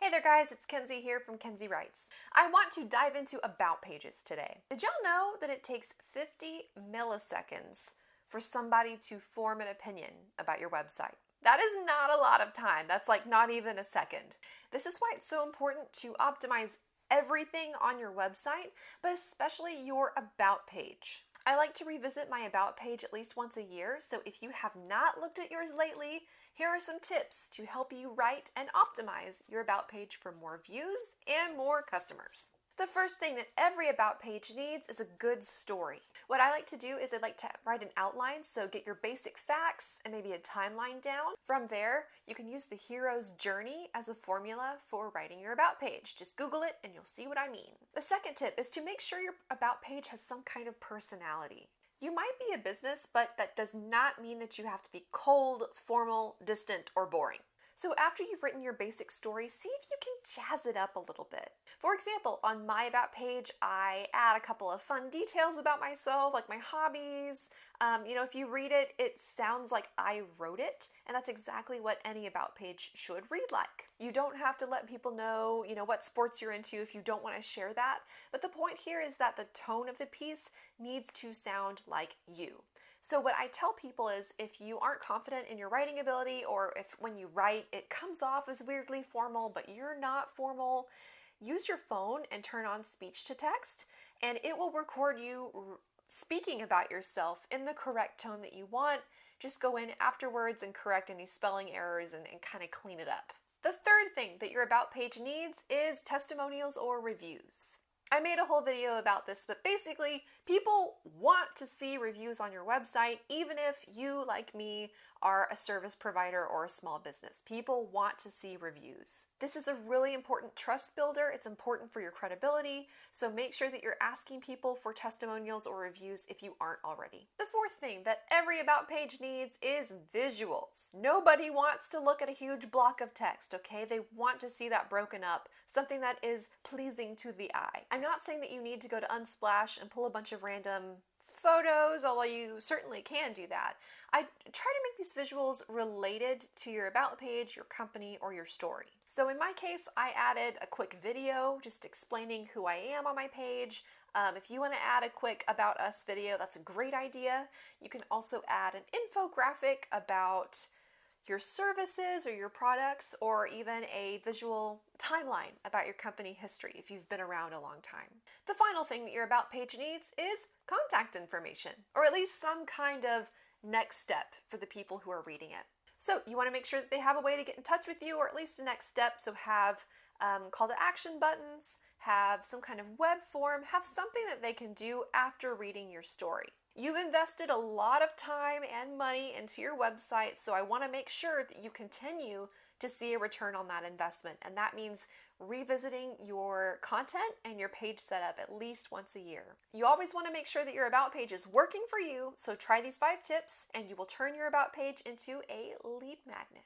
Hey there guys, it's Kenzi here from Kenzi Writes. I want to dive into about pages today. Did y'all know that it takes 50 milliseconds for somebody to form an opinion about your website? That is not a lot of time. That's like not even a second. This is why it's so important to optimize everything on your website, but especially your about page. I like to revisit my about page at least once a year, so if you have not looked at yours lately, here are some tips to help you write and optimize your about page for more views and more customers. The first thing that every about page needs is a good story. What I like to do is I like to write an outline, so get your basic facts and maybe a timeline down. From there, you can use the hero's journey as a formula for writing your about page. Just Google it and you'll see what I mean. The second tip is to make sure your about page has some kind of personality. You might be a business, but that does not mean that you have to be cold, formal, distant, or boring. So after you've written your basic story, see if you can jazz it up a little bit. For example, on my about page, I add a couple of fun details about myself, like my hobbies. If you read it, it sounds like I wrote it, and that's exactly what any about page should read like. You don't have to let people know, what sports you're into if you don't want to share that, but the point here is that the tone of the piece needs to sound like you. So what I tell people is if you aren't confident in your writing ability, or if when you write it comes off as weirdly formal but you're not formal, use your phone and turn on speech to text, and it will record you speaking about yourself in the correct tone that you want. Just go in afterwards and correct any spelling errors and kind of clean it up. The third thing that your about page needs is testimonials or reviews. I made a whole video about this, but basically, people want to see reviews on your website, even if you, like me, are a service provider or a small business. People want to see reviews. This is a really important trust builder. It's important for your credibility, so make sure that you're asking people for testimonials or reviews if you aren't already. The fourth thing that every about page needs is visuals. Nobody wants to look at a huge block of text, okay? They want to see that broken up, something that is pleasing to the eye. I'm not saying that you need to go to Unsplash and pull a bunch of random photos, although you certainly can do that. I try to make these visuals related to your about page, your company, or your story. So in my case, I added a quick video just explaining who I am on my page. If you want to add a quick About Us video, that's a great idea. You can also add an infographic about your services or your products, or even a visual timeline about your company history if you've been around a long time. The final thing that your about page needs is contact information, or at least some kind of next step for the people who are reading it. So you want to make sure that they have a way to get in touch with you, or at least a next step. So have call to action buttons, have some kind of web form, have something that they can do after reading your story. You've invested a lot of time and money into your website, so I want to make sure that you continue to see a return on that investment, and that means revisiting your content and your page setup at least once a year. You always want to make sure that your about page is working for you, so try these 5 tips and you will turn your about page into a lead magnet.